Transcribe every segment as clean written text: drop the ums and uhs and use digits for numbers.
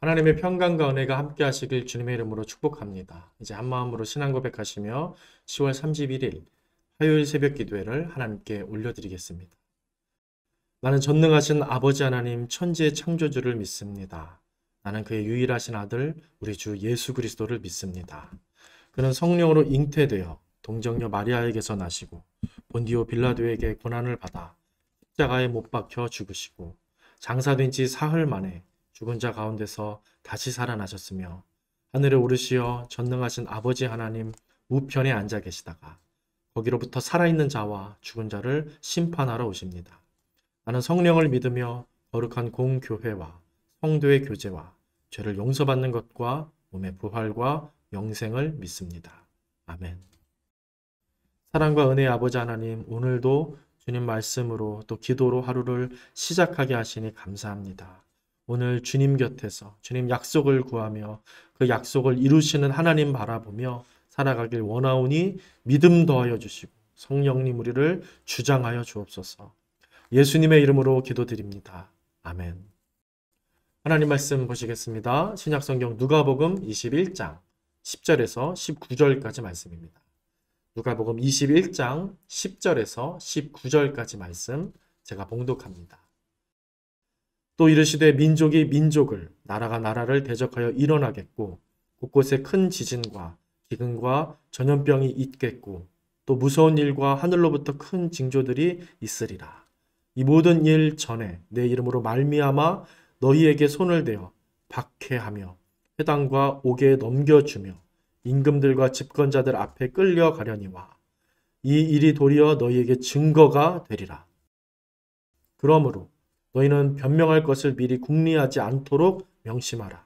하나님의 평강과 은혜가 함께 하시길 주님의 이름으로 축복합니다. 이제 한마음으로 신앙 고백하시며 10월 31일 화요일 새벽 기도회를 하나님께 올려드리겠습니다. 나는 전능하신 아버지 하나님 천지의 창조주를 믿습니다. 나는 그의 유일하신 아들 우리 주 예수 그리스도를 믿습니다. 그는 성령으로 잉태되어 동정녀 마리아에게서 나시고 본디오 빌라도에게 고난을 받아 십자가에 못 박혀 죽으시고 장사된 지 사흘 만에 죽은 자 가운데서 다시 살아나셨으며 하늘에 오르시어 전능하신 아버지 하나님 우편에 앉아 계시다가 거기로부터 살아있는 자와 죽은 자를 심판하러 오십니다. 나는 성령을 믿으며 거룩한 공교회와 성도의 교제와 죄를 용서받는 것과 몸의 부활과 영생을 믿습니다. 아멘. 사랑과 은혜의 아버지 하나님, 오늘도 주님 말씀으로 또 기도로 하루를 시작하게 하시니 감사합니다. 오늘 주님 곁에서 주님 약속을 구하며 그 약속을 이루시는 하나님 바라보며 살아가길 원하오니 믿음 더하여 주시고 성령님 우리를 주장하여 주옵소서. 예수님의 이름으로 기도드립니다. 아멘. 하나님 말씀 보시겠습니다. 신약성경 누가복음 21장 10절에서 19절까지 말씀입니다. 누가복음 21장 10절에서 19절까지 말씀 제가 봉독합니다. 또 이르시되 민족이 민족을 나라가 나라를 대적하여 일어나겠고 곳곳에 큰 지진과 기근과 전염병이 있겠고 또 무서운 일과 하늘로부터 큰 징조들이 있으리라. 이 모든 일 전에 내 이름으로 말미암아 너희에게 손을 대어 박해하며 회당과 옥에 넘겨주며 임금들과 집권자들 앞에 끌려가려니와 이 일이 도리어 너희에게 증거가 되리라. 그러므로 너희는 변명할 것을 미리 궁리하지 않도록 명심하라.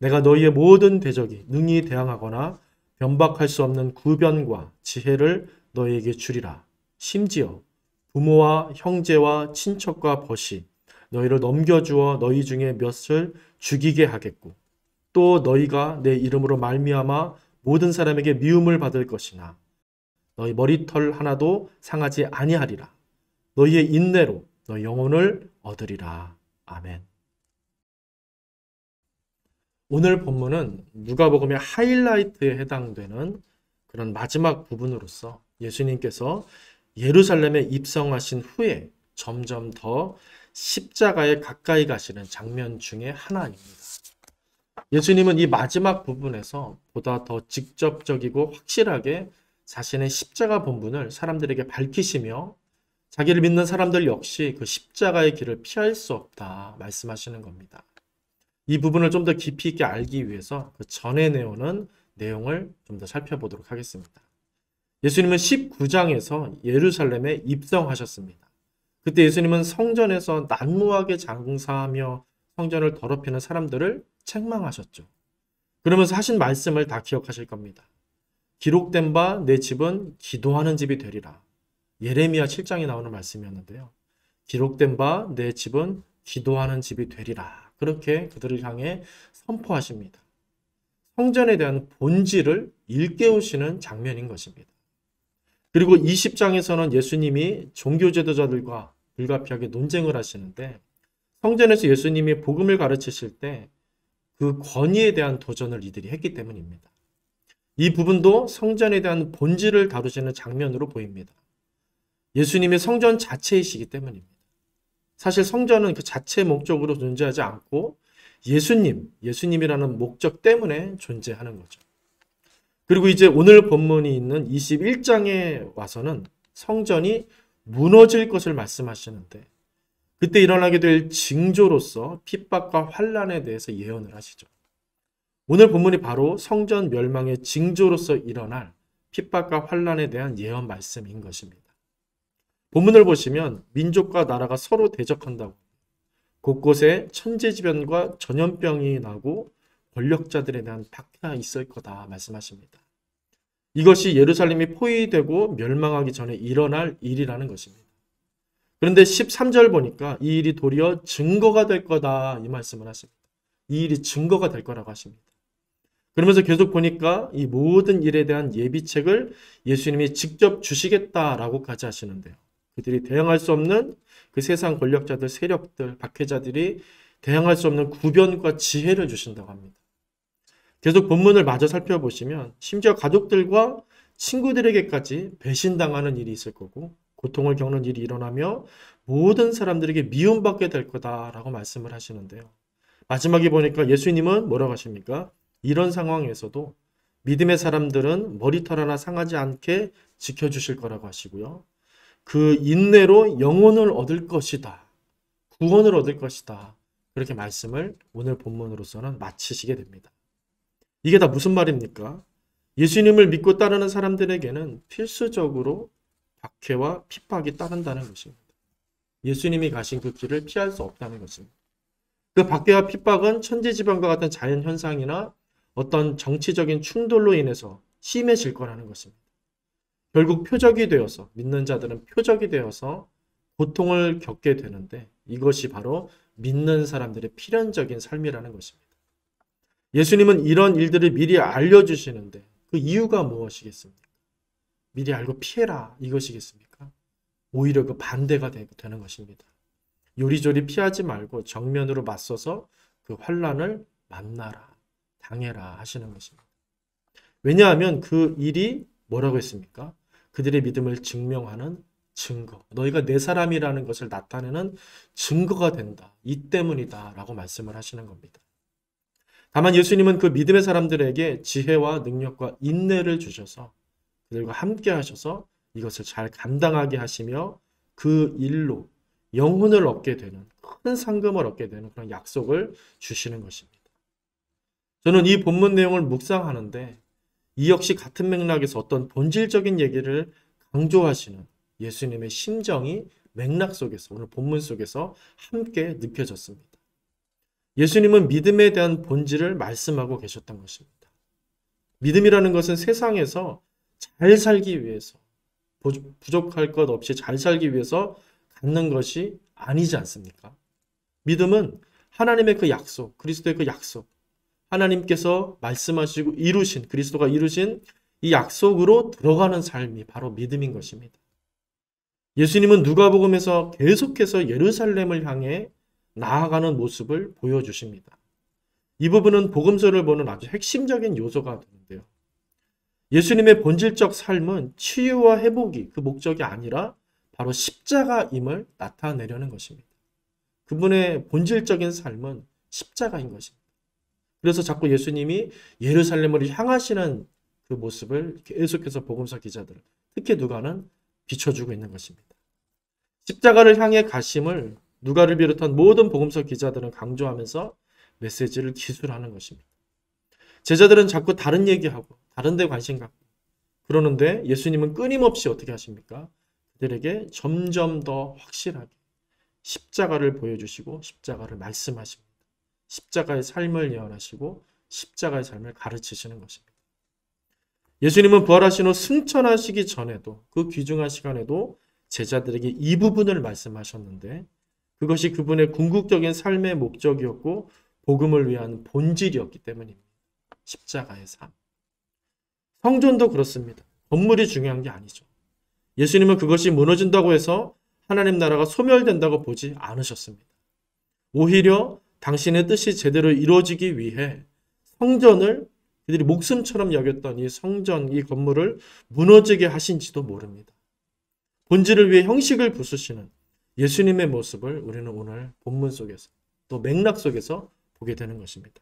내가 너희의 모든 대적이 능히 대항하거나 변박할 수 없는 구변과 지혜를 너희에게 주리라. 심지어 부모와 형제와 친척과 벗이 너희를 넘겨주어 너희 중에 몇을 죽이게 하겠고 또 너희가 내 이름으로 말미암아 모든 사람에게 미움을 받을 것이나 너희 머리털 하나도 상하지 아니하리라. 너희의 인내로 너희 영혼을 얻으리라. 아멘. 오늘 본문은 누가복음의 하이라이트에 해당되는 그런 마지막 부분으로서 예수님께서 예루살렘에 입성하신 후에 점점 더 십자가에 가까이 가시는 장면 중에 하나입니다. 예수님은 이 마지막 부분에서 보다 더 직접적이고 확실하게 자신의 십자가 본분을 사람들에게 밝히시며 자기를 믿는 사람들 역시 그 십자가의 길을 피할 수 없다 말씀하시는 겁니다. 이 부분을 좀 더 깊이 있게 알기 위해서 그 전에 내오는 내용을 좀 더 살펴보도록 하겠습니다. 예수님은 19장에서 예루살렘에 입성하셨습니다. 그때 예수님은 성전에서 난무하게 장사하며 성전을 더럽히는 사람들을 책망하셨죠. 그러면서 하신 말씀을 다 기억하실 겁니다. 기록된 바 내 집은 기도하는 집이 되리라. 예레미야 7장에 나오는 말씀이었는데요. 기록된 바 내 집은 기도하는 집이 되리라. 그렇게 그들을 향해 선포하십니다. 성전에 대한 본질을 일깨우시는 장면인 것입니다. 그리고 20장에서는 예수님이 종교 지도자들과 불가피하게 논쟁을 하시는데 성전에서 예수님이 복음을 가르치실 때 그 권위에 대한 도전을 이들이 했기 때문입니다. 이 부분도 성전에 대한 본질을 다루시는 장면으로 보입니다. 예수님이 성전 자체이시기 때문입니다. 사실 성전은 그 자체의 목적으로 존재하지 않고 예수님이라는 목적 때문에 존재하는 거죠. 그리고 이제 오늘 본문이 있는 21장에 와서는 성전이 무너질 것을 말씀하시는데 그때 일어나게 될 징조로서 핍박과 환난에 대해서 예언을 하시죠. 오늘 본문이 바로 성전 멸망의 징조로서 일어날 핍박과 환난에 대한 예언 말씀인 것입니다. 본문을 보시면 민족과 나라가 서로 대적한다고 곳곳에 천재지변과 전염병이 나고 권력자들에 대한 박해가 있을 거다 말씀하십니다. 이것이 예루살렘이 포위되고 멸망하기 전에 일어날 일이라는 것입니다. 그런데 13절 보니까 이 일이 도리어 증거가 될 거다 이 말씀을 하십니다. 이 일이 증거가 될 거라고 하십니다. 그러면서 계속 보니까 이 모든 일에 대한 예비책을 예수님이 직접 주시겠다라고까지 하시는데요. 그들이 대응할 수 없는 그 세상 권력자들, 세력들, 박해자들이 대항할 수 없는 구변과 지혜를 주신다고 합니다. 계속 본문을 마저 살펴보시면 심지어 가족들과 친구들에게까지 배신당하는 일이 있을 거고 고통을 겪는 일이 일어나며 모든 사람들에게 미움받게 될 거다라고 말씀을 하시는데요. 마지막에 보니까 예수님은 뭐라고 하십니까? 이런 상황에서도 믿음의 사람들은 머리털 하나 상하지 않게 지켜주실 거라고 하시고요. 그 인내로 영혼을 얻을 것이다. 구원을 얻을 것이다. 그렇게 말씀을 오늘 본문으로서는 마치시게 됩니다. 이게 다 무슨 말입니까? 예수님을 믿고 따르는 사람들에게는 필수적으로 박해와 핍박이 따른다는 것입니다. 예수님이 가신 그 길을 피할 수 없다는 것입니다. 그 박해와 핍박은 천재지변과 같은 자연현상이나 어떤 정치적인 충돌로 인해서 심해질 거라는 것입니다. 결국 표적이 되어서 믿는 자들은 표적이 되어서 고통을 겪게 되는데 이것이 바로 믿는 사람들의 필연적인 삶이라는 것입니다. 예수님은 이런 일들을 미리 알려주시는데 그 이유가 무엇이겠습니까? 미리 알고 피해라 이것이겠습니까? 오히려 그 반대가 되는 것입니다. 요리조리 피하지 말고 정면으로 맞서서 그 환난을 만나라, 당해라 하시는 것입니다. 왜냐하면 그 일이 뭐라고 했습니까? 그들의 믿음을 증명하는 증거, 너희가 내 사람이라는 것을 나타내는 증거가 된다. 이 때문이다 라고 말씀을 하시는 겁니다. 다만 예수님은 그 믿음의 사람들에게 지혜와 능력과 인내를 주셔서 그들과 함께 하셔서 이것을 잘 감당하게 하시며 그 일로 영혼을 얻게 되는 큰 상금을 얻게 되는 그런 약속을 주시는 것입니다. 저는 이 본문 내용을 묵상하는데 이 역시 같은 맥락에서 어떤 본질적인 얘기를 강조하시는 예수님의 심정이 맥락 속에서 오늘 본문 속에서 함께 느껴졌습니다. 예수님은 믿음에 대한 본질을 말씀하고 계셨던 것입니다. 믿음이라는 것은 세상에서 잘 살기 위해서 부족할 것 없이 잘 살기 위해서 갖는 것이 아니지 않습니까? 믿음은 하나님의 그 약속, 그리스도의 그 약속, 하나님께서 말씀하시고 이루신, 그리스도가 이루신 이 약속으로 들어가는 삶이 바로 믿음인 것입니다. 예수님은 누가복음에서 계속해서 예루살렘을 향해 나아가는 모습을 보여주십니다. 이 부분은 복음서를 보는 아주 핵심적인 요소가 되는데요. 예수님의 본질적 삶은 치유와 회복이 그 목적이 아니라 바로 십자가임을 나타내려는 것입니다. 그분의 본질적인 삶은 십자가인 것입니다. 그래서 자꾸 예수님이 예루살렘을 향하시는 그 모습을 계속해서 복음서 기자들, 특히 누가는 비춰주고 있는 것입니다. 십자가를 향해 가심을 누가를 비롯한 모든 복음서 기자들은 강조하면서 메시지를 기술하는 것입니다. 제자들은 자꾸 다른 얘기하고 다른 데 관심 갖고 그러는데 예수님은 끊임없이 어떻게 하십니까? 그들에게 점점 더 확실하게 십자가를 보여주시고 십자가를 말씀하십니다. 십자가의 삶을 예언하시고 십자가의 삶을 가르치시는 것입니다. 예수님은 부활하신 후 승천하시기 전에도 그 귀중한 시간에도 제자들에게 이 부분을 말씀하셨는데 그것이 그분의 궁극적인 삶의 목적이었고 복음을 위한 본질이었기 때문입니다. 십자가의 삶. 성전도 그렇습니다. 건물이 중요한 게 아니죠. 예수님은 그것이 무너진다고 해서 하나님 나라가 소멸된다고 보지 않으셨습니다. 오히려 당신의 뜻이 제대로 이루어지기 위해 성전을 그들이 목숨처럼 여겼던 이 성전, 이 건물을 무너지게 하신지도 모릅니다. 본질을 위해 형식을 부수시는 예수님의 모습을 우리는 오늘 본문 속에서 또 맥락 속에서 보게 되는 것입니다.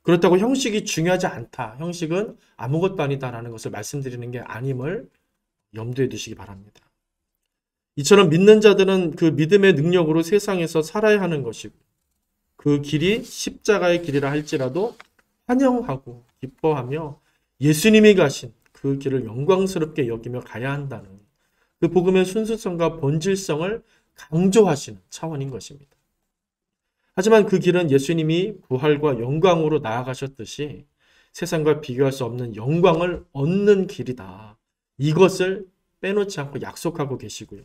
그렇다고 형식이 중요하지 않다. 형식은 아무것도 아니다라는 것을 말씀드리는 게 아님을 염두에 두시기 바랍니다. 이처럼 믿는 자들은 그 믿음의 능력으로 세상에서 살아야 하는 것이고 그 길이 십자가의 길이라 할지라도 환영하고 기뻐하며 예수님이 가신 그 길을 영광스럽게 여기며 가야 한다는 그 복음의 순수성과 본질성을 강조하시는 차원인 것입니다. 하지만 그 길은 예수님이 부활과 영광으로 나아가셨듯이 세상과 비교할 수 없는 영광을 얻는 길이다. 이것을 빼놓지 않고 약속하고 계시고요.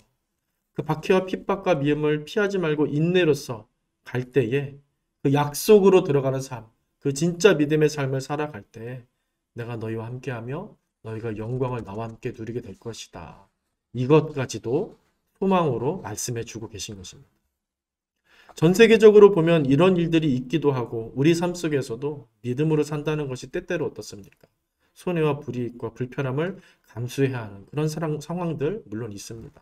그 박해와 핍박과 미움을 피하지 말고 인내로서 갈 때에 그 약속으로 들어가는 삶, 그 진짜 믿음의 삶을 살아갈 때 내가 너희와 함께하며 너희가 영광을 나와 함께 누리게 될 것이다. 이것까지도 소망으로 말씀해 주고 계신 것입니다. 전 세계적으로 보면 이런 일들이 있기도 하고 우리 삶 속에서도 믿음으로 산다는 것이 때때로 어떻습니까? 손해와 불이익과 불편함을 감수해야 하는 그런 상황들 물론 있습니다.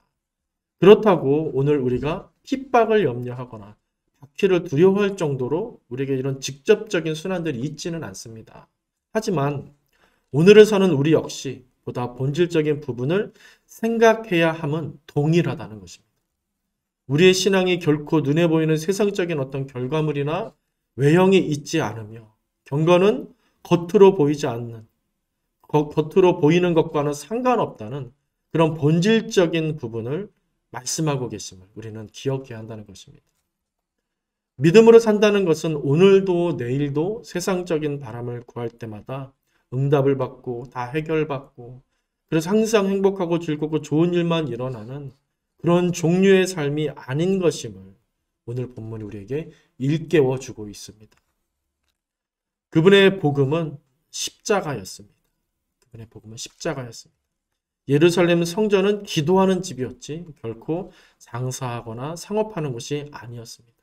그렇다고 오늘 우리가 핍박을 염려하거나 박해를 두려워할 정도로 우리에게 이런 직접적인 순환들이 있지는 않습니다. 하지만 오늘을 사는 우리 역시 보다 본질적인 부분을 생각해야 함은 동일하다는 것입니다. 우리의 신앙이 결코 눈에 보이는 세상적인 어떤 결과물이나 외형이 있지 않으며 경건은 겉으로 보이지 않는, 겉으로 보이는 것과는 상관없다는 그런 본질적인 부분을 말씀하고 계심을 우리는 기억해야 한다는 것입니다. 믿음으로 산다는 것은 오늘도 내일도 세상적인 바람을 구할 때마다 응답을 받고 다 해결받고 그래서 항상 행복하고 즐겁고 좋은 일만 일어나는 그런 종류의 삶이 아닌 것임을 오늘 본문이 우리에게 일깨워 주고 있습니다. 그분의 복음은 십자가였습니다. 그분의 복음은 십자가였습니다. 예루살렘 성전은 기도하는 집이었지 결코 장사하거나 상업하는 곳이 아니었습니다.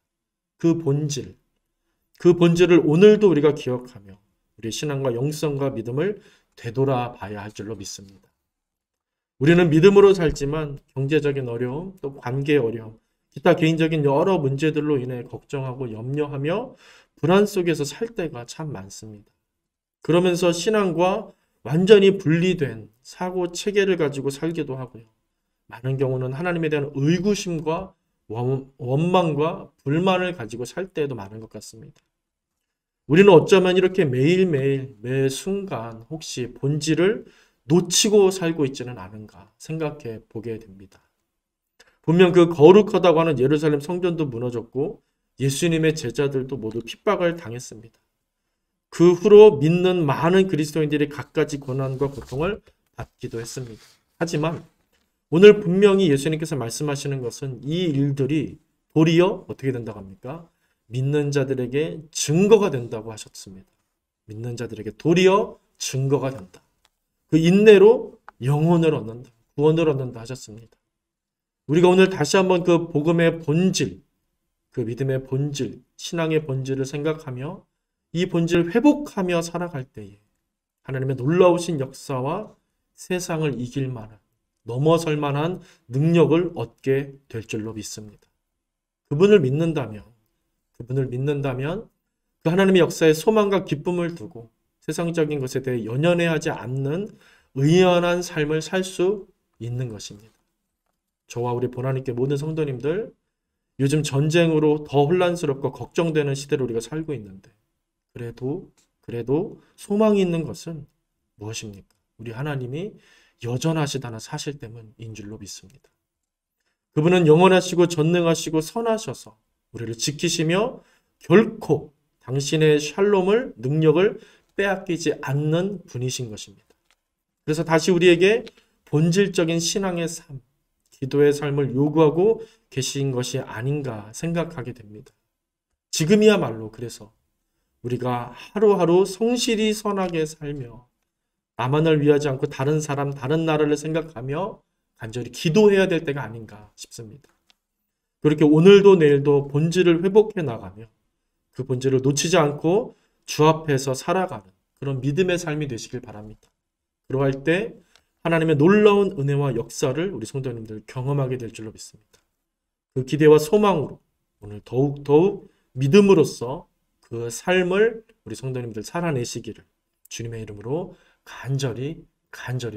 그 본질을 오늘도 우리가 기억하며 우리의 신앙과 영성과 믿음을 되돌아봐야 할 줄로 믿습니다. 우리는 믿음으로 살지만 경제적인 어려움, 또 관계의 어려움, 기타 개인적인 여러 문제들로 인해 걱정하고 염려하며 불안 속에서 살 때가 참 많습니다. 그러면서 신앙과 완전히 분리된 사고 체계를 가지고 살기도 하고요. 많은 경우는 하나님에 대한 의구심과 원망과 불만을 가지고 살 때도 많은 것 같습니다. 우리는 어쩌면 이렇게 매일매일 매 순간 혹시 본질을 놓치고 살고 있지는 않은가 생각해 보게 됩니다. 분명 그 거룩하다고 하는 예루살렘 성전도 무너졌고 예수님의 제자들도 모두 핍박을 당했습니다. 그 후로 믿는 많은 그리스도인들이 갖가지 고난과 고통을 받기도 했습니다. 하지만 오늘 분명히 예수님께서 말씀하시는 것은 이 일들이 도리어 어떻게 된다고 합니까? 믿는 자들에게 증거가 된다고 하셨습니다. 믿는 자들에게 도리어 증거가 된다. 그 인내로 영혼을 얻는다. 구원을 얻는다 하셨습니다. 우리가 오늘 다시 한번 그 복음의 본질, 그 믿음의 본질, 신앙의 본질을 생각하며 이 본질을 회복하며 살아갈 때에 하나님의 놀라우신 역사와 세상을 이길 만한, 넘어설 만한 능력을 얻게 될 줄로 믿습니다. 그분을 믿는다면 그 하나님의 역사에 소망과 기쁨을 두고 세상적인 것에 대해 연연해하지 않는 의연한 삶을 살 수 있는 것입니다. 저와 우리 보나님께 모든 성도님들 요즘 전쟁으로 더 혼란스럽고 걱정되는 시대로 우리가 살고 있는데 그래도 소망이 있는 것은 무엇입니까? 우리 하나님이 여전하시다는 사실 때문인 줄로 믿습니다. 그분은 영원하시고 전능하시고 선하셔서 우리를 지키시며 결코 당신의 샬롬을 능력을 빼앗기지 않는 분이신 것입니다. 그래서 다시 우리에게 본질적인 신앙의 삶, 기도의 삶을 요구하고 계신 것이 아닌가 생각하게 됩니다. 지금이야말로 그래서 우리가 하루하루 성실히 선하게 살며 나만을 위하지 않고 다른 사람, 다른 나라를 생각하며 간절히 기도해야 될 때가 아닌가 싶습니다. 그렇게 오늘도 내일도 본질을 회복해 나가며 그 본질을 놓치지 않고 주 앞에서 살아가는 그런 믿음의 삶이 되시길 바랍니다. 그러할 때 하나님의 놀라운 은혜와 역사를 우리 성도님들 경험하게 될 줄로 믿습니다. 그 기대와 소망으로 오늘 더욱 믿음으로써 그 삶을 우리 성도님들 살아내시기를 주님의 이름으로 간절히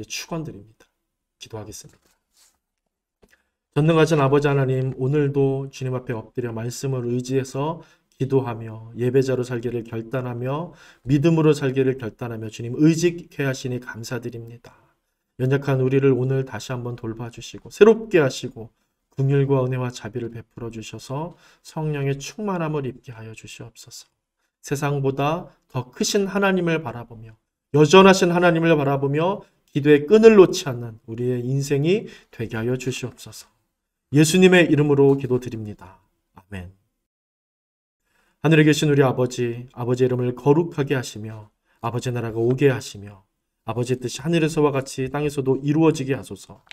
축원드립니다. 기도하겠습니다. 전능하신 아버지 하나님, 오늘도 주님 앞에 엎드려 말씀을 의지해서 기도하며 예배자로 살기를 결단하며 믿음으로 살기를 결단하며 주님 의지케 하시니 감사드립니다. 연약한 우리를 오늘 다시 한번 돌봐주시고 새롭게 하시고 긍휼과 은혜와 자비를 베풀어 주셔서 성령의 충만함을 입게 하여 주시옵소서. 세상보다 더 크신 하나님을 바라보며 여전하신 하나님을 바라보며 기도의 끈을 놓지 않는 우리의 인생이 되게 하여 주시옵소서. 예수님의 이름으로 기도드립니다. 아멘. 하늘에 계신 우리 아버지의 이름을 거룩하게 하시며 아버지의 나라가 오게 하시며 아버지의 뜻이 하늘에서와 같이 땅에서도 이루어지게 하소서.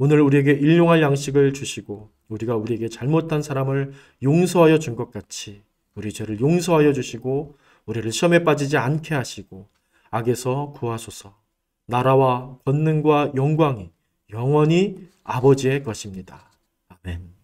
오늘 우리에게 일용할 양식을 주시고 우리가 우리에게 잘못한 사람을 용서하여 준 것 같이 우리 죄를 용서하여 주시고 우리를 시험에 빠지지 않게 하시고 악에서 구하소서. 나라와 권능과 영광이 영원히 아버지의 것입니다. 아멘.